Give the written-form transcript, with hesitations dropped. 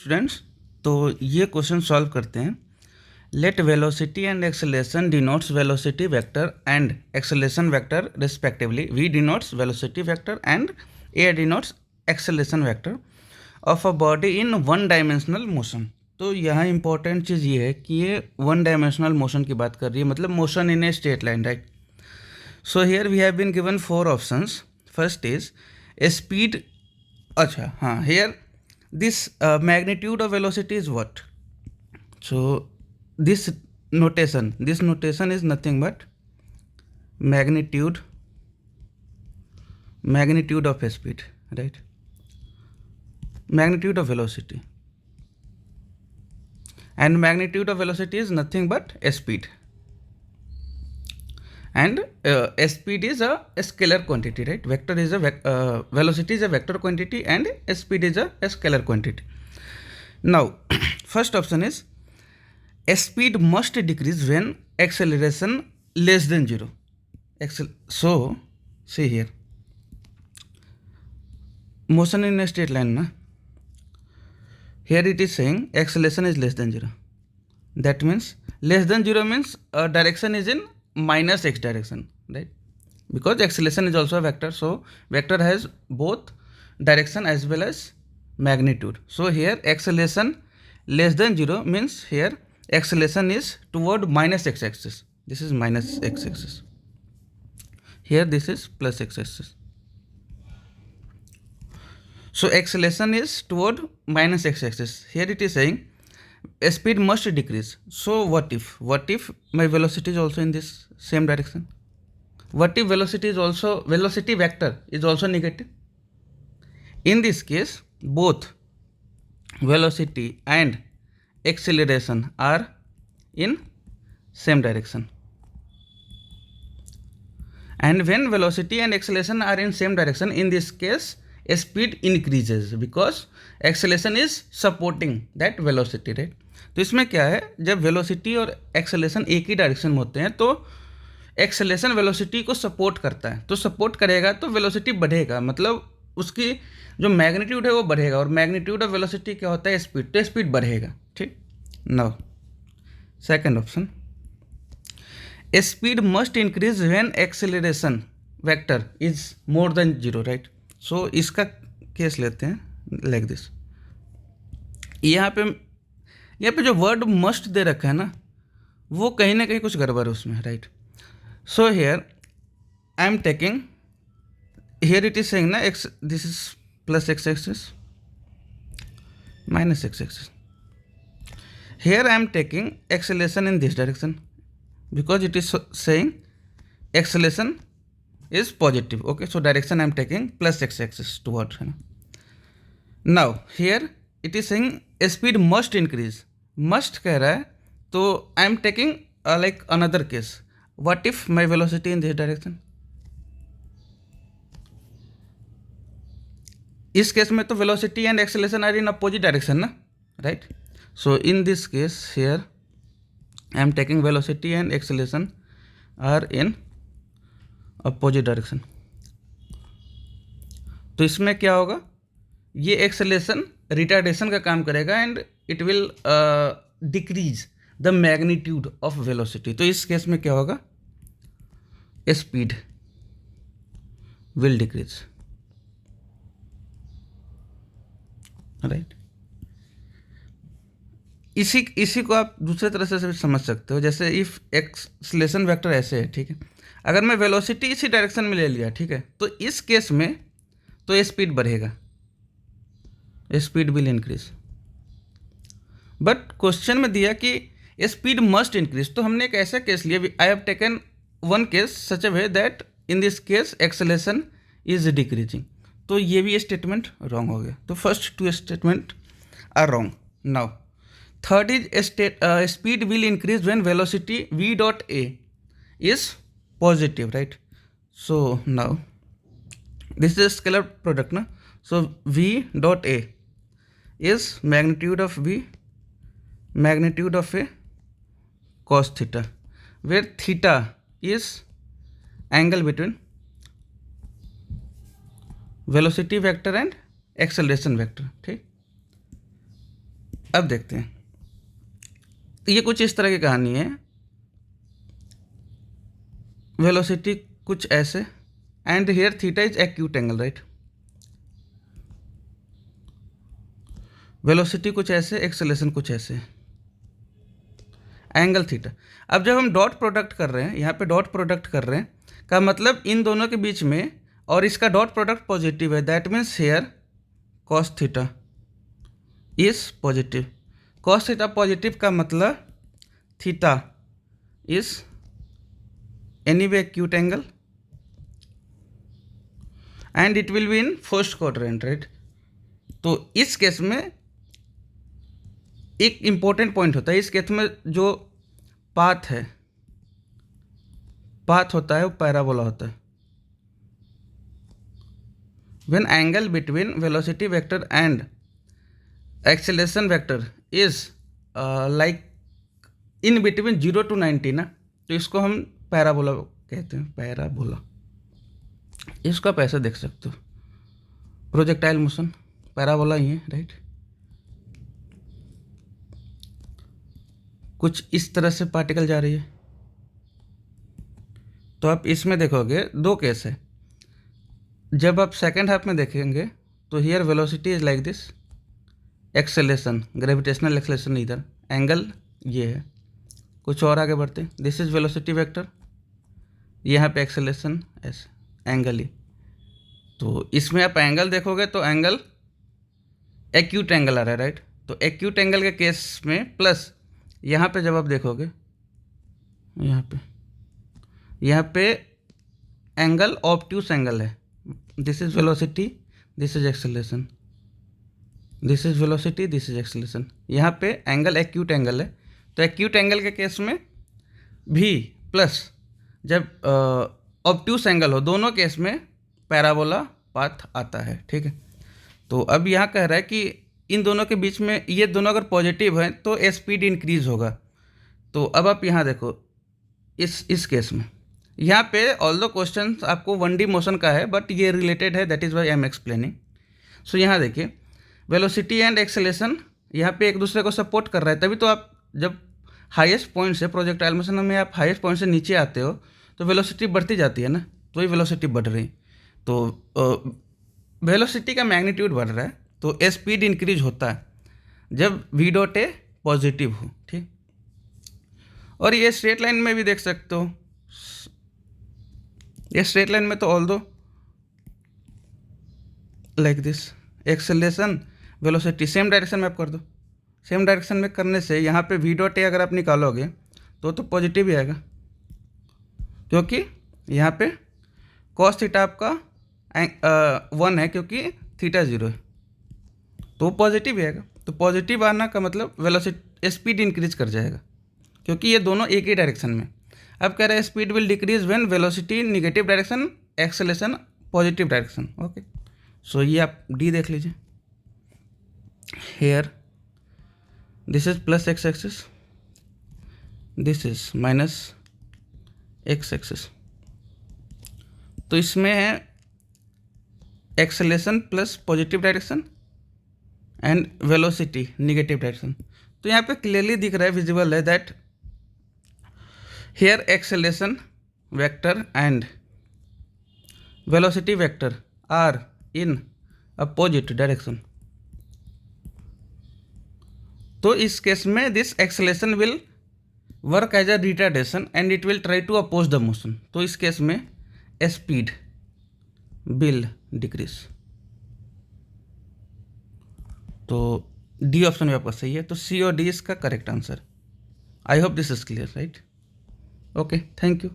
Students, तो ये question solve करते हैं. Let velocity and acceleration denotes velocity vector and acceleration vector respectively. V denotes velocity vector and a denotes acceleration vector of a body in one dimensional motion. तो यहाँ important चीज़ ये है कि ये वन डायमेंशनल मोशन की बात कर रही है, मतलब motion in a straight line, right. So here we have been given 4 options. First is speed. अच्छा हाँ, here this magnitude of velocity is what? So this notation is nothing but magnitude of speed, right? Magnitude of velocity, and magnitude of velocity is nothing but speed, and speed is a scalar quantity, right? Vector is a velocity is a vector quantity and speed is a scalar quantity. Now first option is speed must decrease when acceleration less than 0. So see here, motion in a straight line na, here it is saying acceleration is less than 0. That means less than 0 means direction is in minus x direction, right? Because acceleration is also a vector, so vector has both direction as well as magnitude. So here acceleration less than 0 means here acceleration is toward minus x axis. This is minus x axis, here this is plus x axis. So acceleration is toward minus x axis. Here it is saying speed must decrease. So what if my velocity is also in this same direction? What if velocity vector is also negative? In this case both velocity and acceleration are in same direction, and when velocity and acceleration are in same direction, in this case speed increases because acceleration is supporting that velocity, right? तो इसमें क्या है, जब velocity और acceleration एक ही direction में होते हैं तो एक्सेलेरेशन वेलोसिटी को सपोर्ट करता है, तो सपोर्ट करेगा तो वेलोसिटी बढ़ेगा, मतलब उसकी जो मैग्नीट्यूड है वो बढ़ेगा, और मैग्नीट्यूड ऑफ वेलोसिटी क्या होता है, स्पीड, तो स्पीड बढ़ेगा, ठीक. Now second option, speed must increase when acceleration vector is more than 0, right. So इसका केस लेते हैं लाइक दिस. यहाँ पे जो वर्ड मस्ट दे रखा है ना, वो कहीं ना कहीं कुछ गड़बड़ है उसमें, right. So here I am taking, here it is saying ना x, this is plus x axis minus x axis. Here I am taking acceleration in this direction because it is saying acceleration is positive. Okay, so direction I am taking plus x axis towards. Now here it is saying speed must increase. Must कह रहा है, तो I am taking like another case. What if my velocity in this direction? इस case में तो velocity and acceleration are in opposite direction ना, right? So in this case here I am taking velocity and acceleration are in opposite direction. तो इसमें क्या होगा, ये acceleration retardation का काम करेगा and it will decrease the magnitude of velocity. तो इस केस में क्या होगा, स्पीड विल डिक्रीज, राइट. इसी को आप दूसरे तरह से समझ सकते हो, जैसे इफ एक्सेलरेशन वेक्टर ऐसे है, ठीक है, अगर मैं वेलोसिटी इसी डायरेक्शन में ले लिया, ठीक है, तो इस केस में तो स्पीड बढ़ेगा, speed will increase. But question में दिया कि स्पीड मस्ट इंक्रीज, तो हमने एक ऐसा केस लिया, I have taken one case such a way that in this case acceleration is decreasing. तो ये भी स्टेटमेंट रॉन्ग हो गया. तो first two statement are wrong. Now third is speed will increase when velocity v dot a is positive, right? So now this is a scalar product na, so v dot a is magnitude of v, magnitude of a cos theta, where theta is angle between velocity vector and acceleration vector, ठीक. अब देखते हैं, तो ये कुछ इस तरह की कहानी है। वेलोसिटी कुछ ऐसे, and here theta is acute angle, right. Velocity कुछ ऐसे, एक्सेलरेशन कुछ ऐसे, एंगल थीटा। अब जब हम डॉट प्रोडक्ट कर रहे हैं, यहाँ पे डॉट प्रोडक्ट कर रहे हैं का मतलब इन दोनों के बीच में, और इसका डॉट प्रोडक्ट पॉजिटिव है, that means here cos theta is positive. Cos theta positive का मतलब theta is anyway acute angle and it will be in first quadrant, right. तो इस केस में एक इंपॉर्टेंट पॉइंट होता है, इस केस में जो पाथ होता है वो पैराबोला होता है। When angle between velocity vector and acceleration vector is like in between 0 to 90 ना, तो इसको हम पैराबोला कहते हैं, पैराबोला। इसको आप ऐसे देख सकते हो, प्रोजेक्टाइल मोशन पैराबोला ही है, राइट। कुछ इस तरह से पार्टिकल जा रही है। तो आप इसमें देखोगे दो केस है। जब आप सेकेंड हाफ में देखेंगे तो here velocity is like this, acceleration gravitational acceleration इधर, एंगल ये है। कुछ और आगे बढ़ते हैं, दिस इज वेलोसिटी वेक्टर, यहाँ पे एक्सेलेरेशन ऐसे एंगल ही। तो इसमें आप एंगल देखोगे तो एंगल एक्यूट एंगल आ रहा है, राइट। तो एक्यूट एंगल के केस में प्लस यहाँ पे जब आप देखोगे, यहाँ पे एंगल ऑब्ट्यूस एंगल है। This is velocity, this is acceleration, this is velocity, this is acceleration. यहाँ पे एंगल एक्यूट एंगल है। तो एक्यूट एंगल के केस में भी प्लस जब ऑब्ट्यूस एंगल हो, दोनों केस में पैराबोला पाथ आता है, ठीक है। तो अब यहाँ कह रहा है कि इन दोनों के बीच में ये दोनों अगर पॉजिटिव हैं तो स्पीड इंक्रीज होगा। तो अब आप यहाँ देखो, इस केस में यहाँ पे ऑल द क्वेश्चन आपको 1D मोशन का है, बट ये रिलेटेड है, that is why I am explaining. So यहाँ देखिए, वेलोसिटी एंड एक्सेलरेशन यहाँ पे एक दूसरे को सपोर्ट कर रहा है, तभी तो आप जब हाईएस्ट पॉइंट से प्रोजेक्टाइल मोशन में आप हाईएस्ट पॉइंट से नीचे आते हो तो वेलोसिटी बढ़ती जाती है ना, तो ये वेलोसिटी बढ़ रही। तो वेलोसिटी का मैग्नीट्यूड बढ़ रहा है तो स्पीड इंक्रीज होता है जब v डॉट ए पॉजिटिव हो, ठीक। और ये स्ट्रेट लाइन में भी देख सकते हो, ये स्ट्रेट लाइन में तो ऑल दो like this, acceleration velocity same direction में आप कर दो। सेम डायरेक्शन में करने से यहाँ पे v डॉट ए अगर आप निकालोगे तो पॉजिटिव ही आएगा, क्योंकि यहाँ पे कॉस थीटा आपका 1 है, क्योंकि थीटा 0 है, तो पॉजिटिव ही आएगा। तो पॉजिटिव आना का मतलब वेलोसिटी स्पीड इंक्रीज कर जाएगा, क्योंकि ये दोनों एक ही डायरेक्शन में। अब कह रहे हैं speed will decrease when velocity negative direction, acceleration positive direction, okay. So ये आप डी देख लीजिए, here this is plus x axis, this is minus x axis. तो इसमें है acceleration plus positive direction and velocity negative direction. तो यहाँ पे क्लियरली दिख रहा है, विजिबल है, that here acceleration vector and velocity vector are in opposite direction. तो इस केस में this acceleration will work as a retardation and it will try to oppose the motion. तो इस केस में स्पीड विल डिक्रीज। तो D option भी आपका सही है, तो सी और डी इसका correct answer. I hope this is clear, right. Okay, thank you.